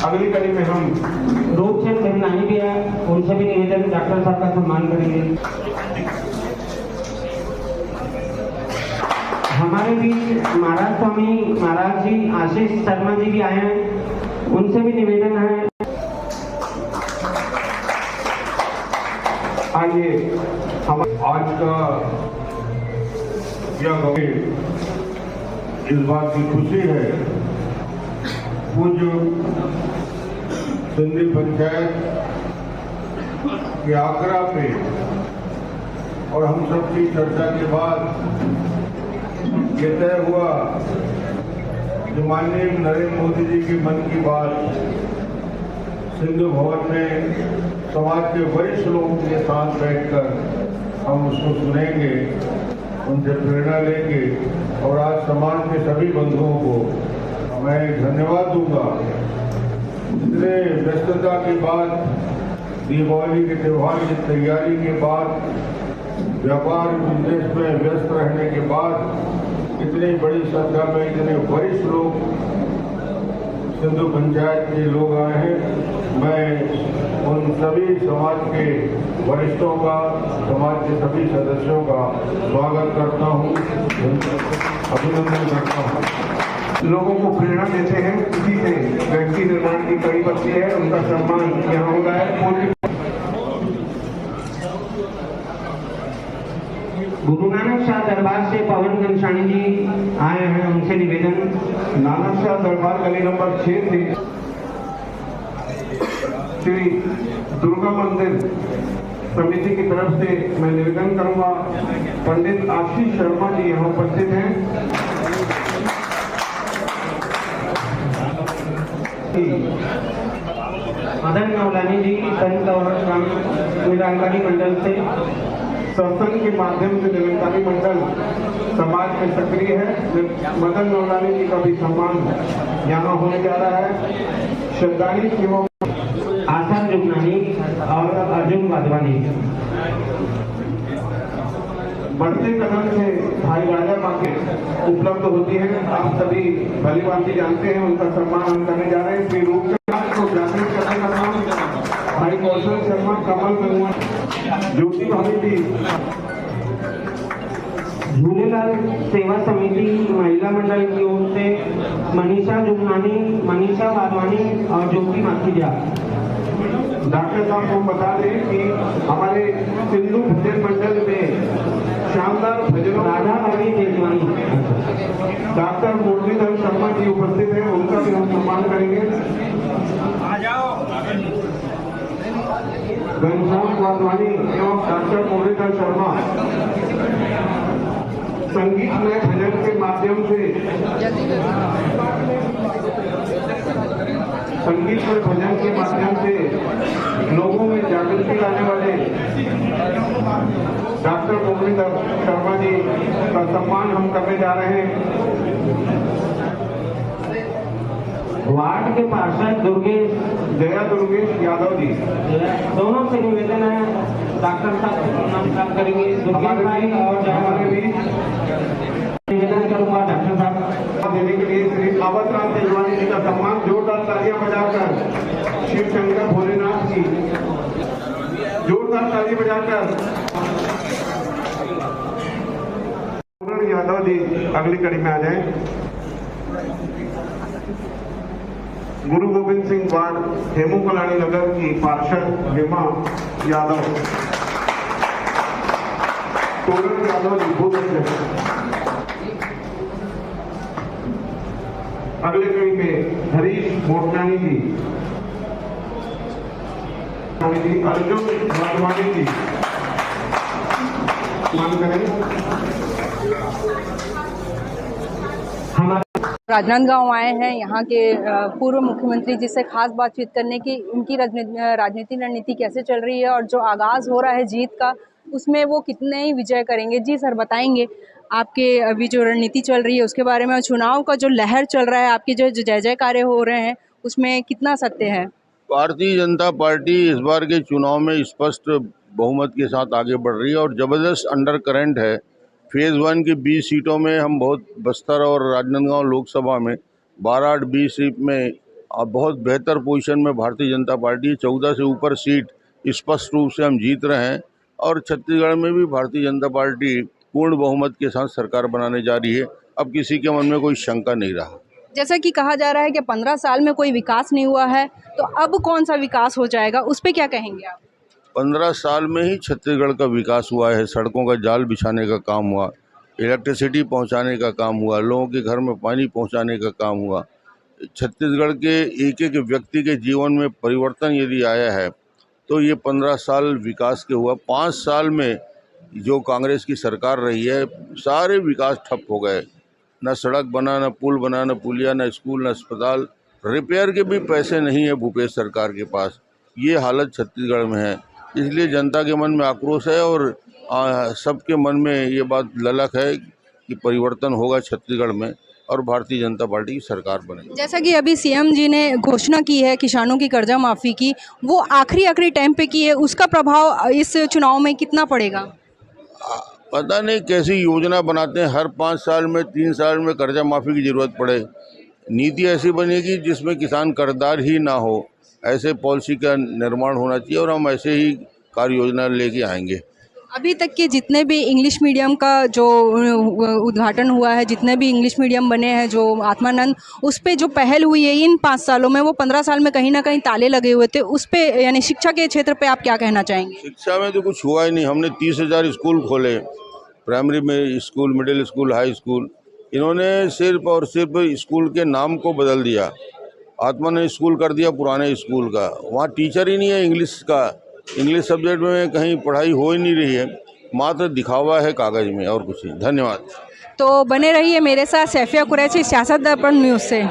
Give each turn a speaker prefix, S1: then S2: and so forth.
S1: अगली कड़ी में हम
S2: रूपचंद भंडारी भी है, उनसे भी निवेदन डॉक्टर साहब का सम्मान करेंगे। हमारे भी महाराज स्वामी महाराज जी आशीष शर्मा जी भी आए हैं, उनसे भी निवेदन है।
S1: आइए हम आज का यह इस बात की खुशी है, पूज्य सिंधी पंचायत के आग्रह पे और हम सबकी चर्चा के बाद ये तय हुआ जो माननीय नरेंद्र मोदी जी की मन की बात सिंधु भवन में समाज के वरिष्ठ लोगों के साथ बैठकर हम उसको सुनेंगे, उनसे प्रेरणा लेंगे और आज समाज के सभी बंधुओं को मैं धन्यवाद दूंगा। इतने व्यस्तता के बाद, दीपावली के त्यौहार की तैयारी के बाद, व्यापार बिजनेस में व्यस्त रहने के बाद इतनी बड़ी संख्या में इतने वरिष्ठ लोग सिंधु पंचायत के लोग आए हैं। मैं उन सभी समाज के वरिष्ठों का, समाज के सभी सदस्यों का स्वागत करता हूं, अभिनंदन करता हूं।
S3: लोगों को प्रेरणा देते हैं, इसी से व्यक्ति निर्माण की कड़ी बनती है। उनका सम्मान यहाँ होगा है।
S2: गुरु नानक शाह दरबार से पवन घनशाणी जी आए हैं, उनसे निवेदन।
S3: नानक शाह दरबार गली नंबर 6 से श्री दुर्गा मंदिर समिति की तरफ से मैं निवेदन करूंगा। पंडित आशीष शर्मा जी यहाँ उपस्थित हैं।
S2: मदन मौलानी जी संत और निरंकारी मंडल से,
S3: सत्संग के माध्यम से निरंकारी मंडल समाज में सक्रिय है। मदन मौलानी जी का भी सम्मान यहाँ होने जा रहा है। श्रद्धांजलि एवं
S2: आसाम जुगनानी और अर्जुन वाधवानी।
S3: बढ़ते कदम से भाई राजा बाकी उपलब्ध होती है। आप सभी भली भांति जानते हैं, उनका सम्मान हम करने जा रहे हैं। श्री रूपचंद को जागृत करने का काम भाई कौशल शर्मा, कमल गंगवा, ज्योति भाभी जी,
S2: झूलेलाल सेवा समिति महिला मंडल की ओर से मनीषा जुगनानी, मनीषा वाधवानी और ज्योति माखीजा।
S3: डॉक्टर साहब को बता दें कि हमारे सिंधु भजन मंडल में शानदार भजनों
S2: राधा भाभी तेजवानी,
S3: डॉक्टर मुरलीधर शर्मा जी उपस्थित हैं, उनका भी हम सम्मान करेंगे। घनश्याम वाधवानी एवं डॉक्टर मुरलीधर शर्मा संगीत में भजन के माध्यम से लोगों में जागृति लाने वाले डॉक्टर मुरलीधर शर्मा जी का सम्मान हम करने जा रहे हैं।
S2: वार्ड के पार्षद दुर्गेश
S3: यादव जी,
S2: दोनों से निवेदन है, डॉक्टर साहब नाम प्राप्त करेंगे। दुर्गेश भाई और
S3: हमारे भी
S2: निवेदन करूंगा डॉक्टर साहब
S3: देने के लिए श्री आवत राम तेजवानी जी का सम्मान जोरदार तालियां बजाकर शिव शंकर भोलेनाथ जी, जोरदार ताली बजाकर। यादव जी अगली कड़ी में आ जाएं। गुरु गोविंद सिंह वार्ड हेमू कलानी नगर की पार्षद हेमा यादव, तोरण यादव जी बहुत अच्छे। अगले कड़ी में हरीश मोटनानी जी, अर्जुन वाधवानी जी, मान करें।
S4: राजनांदगांव आए हैं यहाँ के पूर्व मुख्यमंत्री जी से खास बातचीत करने की, उनकी राजनीतिक रणनीति कैसे चल रही है और जो आगाज़ हो रहा है जीत का, उसमें वो कितने ही विजय करेंगे। जी सर, बताएंगे आपके अभी जो रणनीति चल रही है उसके बारे में, चुनाव का जो लहर चल रहा है, आपके जो जय जयकारे हो रहे हैं उसमें कितना सत्य है?
S5: भारतीय जनता पार्टी इस बार के चुनाव में स्पष्ट बहुमत के साथ आगे बढ़ रही है और ज़बरदस्त अंडर करंट है। फेज़ 1 की 20 सीटों में हम बहुत, बस्तर और राजनांदगांव लोकसभा में 12-20 सीट में बहुत बेहतर पोजीशन में भारतीय जनता पार्टी है। 14 से ऊपर सीट स्पष्ट रूप से हम जीत रहे हैं और छत्तीसगढ़ में भी भारतीय जनता पार्टी पूर्ण बहुमत के साथ सरकार बनाने जा रही है। अब किसी के मन में कोई शंका नहीं रहा।
S4: जैसा कि कहा जा रहा है कि 15 साल में कोई विकास नहीं हुआ है, तो अब कौन सा विकास हो जाएगा, उस पे क्या कहेंगे आप?
S5: 15 साल में ही छत्तीसगढ़ का विकास हुआ है। सड़कों का जाल बिछाने का काम हुआ, इलेक्ट्रिसिटी पहुंचाने का काम हुआ, लोगों के घर में पानी पहुंचाने का काम हुआ। छत्तीसगढ़ के एक एक व्यक्ति के जीवन में परिवर्तन यदि आया है तो ये 15 साल विकास के हुआ। 5 साल में जो कांग्रेस की सरकार रही है, सारे विकास ठप हो गए। न सड़क बना, न पुल बना, न पुलिया, न स्कूल, न अस्पताल। रिपेयर के भी पैसे नहीं है भूपेश सरकार के पास। ये हालत छत्तीसगढ़ में है। इसलिए जनता के मन में आक्रोश है और सबके मन में ये बात ललक है कि परिवर्तन होगा छत्तीसगढ़ में और भारतीय जनता पार्टी की सरकार बनेगी।
S4: जैसा कि अभी सीएम जी ने घोषणा की है किसानों की कर्जा माफ़ी की, वो आखिरी टाइम पे की है, उसका प्रभाव इस चुनाव में कितना पड़ेगा?
S5: पता नहीं कैसी योजना बनाते हैं, हर 5 साल में 3 साल में कर्जा माफ़ी की ज़रूरत पड़े। नीति ऐसी बनेगी जिसमें किसान कर्जदार ही ना हो, ऐसे पॉलिसी का निर्माण होना चाहिए और हम ऐसे ही कार्य योजना लेके आएंगे।
S4: अभी तक के जितने भी इंग्लिश मीडियम का जो उद्घाटन हुआ है, जितने भी इंग्लिश मीडियम बने हैं, जो आत्मानंद, उस पे जो पहल हुई है इन 5 सालों में, वो 15 साल में कहीं ना कहीं ताले लगे हुए थे। उस पे यानी शिक्षा के क्षेत्र पे आप क्या कहना चाहेंगे?
S5: शिक्षा में तो कुछ हुआ ही नहीं। हमने 30,000 स्कूल खोले, प्राइमरी में school, middle school, high school. इन्होंने सिर्फ और सिर्फ स्कूल के नाम को बदल दिया। आत्मानंद स्कूल कर दिया पुराने स्कूल का। वहाँ टीचर ही नहीं है इंग्लिश का। इंग्लिश सब्जेक्ट में कहीं पढ़ाई हो ही नहीं रही है, मात्र दिखावा है कागज़ में और कुछ नहीं। धन्यवाद।
S4: तो बने रहिए मेरे साथ, सैफिया कुरैशी, सियासत दर्पण न्यूज़ से।